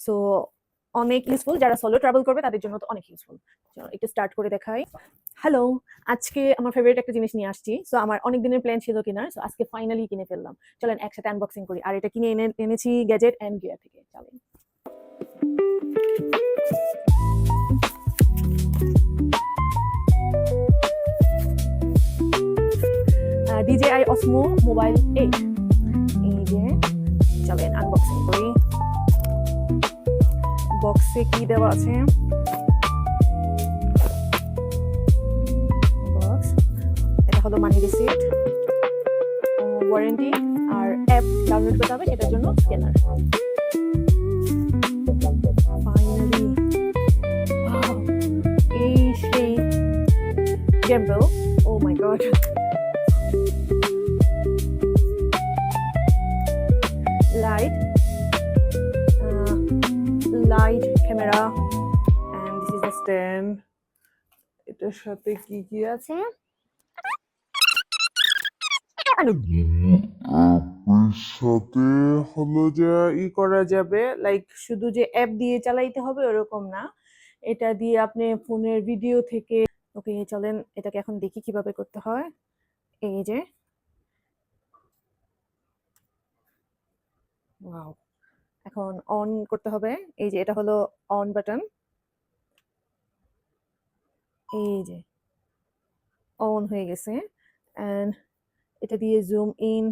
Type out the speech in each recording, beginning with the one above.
So অনেক useful, যারা solo travel করবে তাদের জন্য তো অনেক ইউজফুল। একটু স্টার্ট করে দেখাই। হ্যালো, আজকে আমার ফেভারিট একটা জিনিস নিয়ে আসছি। সো আমার অনেক দিনের প্ল্যান ছিল কেনার, সো আজকে ফাইনালি কিনে ফেললাম। চলেন একসাথে আনবক্সিং করি। আর এটা কিনে এনেছি গ্যাজেট এন্ড গিয়ার থেকে। চলেন। DJI Osmo Mobile 8, এই যে চলেন আনবক্সিং করি। বক্সে কি দেওয়া আছে? বক্স, এটা হলো মানি রিসিপ্ট, ওয়ারেন্টি, আর অ্যাপ ডাউনলোড করতে হবে সেটার জন্য স্ক্যানার। ফাইনালি এই সেই Gimbal, oh my god, light camera, and this is the stand. এটার সাথে কি কি আছে? সাথে হলো যে করা যাবে, লাইক শুধু যে অ্যাপ দিয়ে চালাইতে হবে ওরকম না, এটা দিয়ে আপনি ফোনের ভিডিও থেকে। ওকে চলেন এটাকে এখন দেখি কিভাবে করতে হয়। এই যে ওয়াও, এখন অন করতে হবে। এই যে এটা হলো অন বাটন, এই যে অন হয়ে গেছে। এন্ড এটা দিয়ে জুম ইন,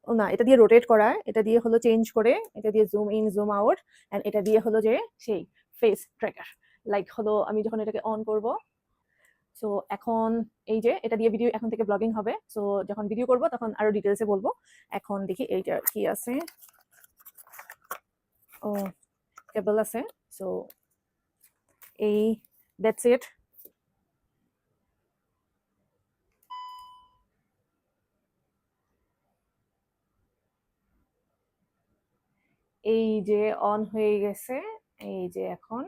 ও না, এটা দিয়ে রোটেট করা, এটা দিয়ে হলো চেঞ্জ করে, এটা দিয়ে zoom in zoom out, and এটা দিয়ে হলো যে সেই ফেস ট্র্যাকার। লাইক হলো আমি যখন এটাকে অন করব, সো এখন এই যে এটা দিয়ে ভিডিও এখন থেকে ব্লগিং হবে। সো যখন ভিডিও করব তখন আরো ডিটেলসে বলবো। এখন দেখি এইটা কি আছে। ও কেবল আছে, সো এই দ্যাটস ইট। এই যে অন হয়ে গেছে, এই যে এখন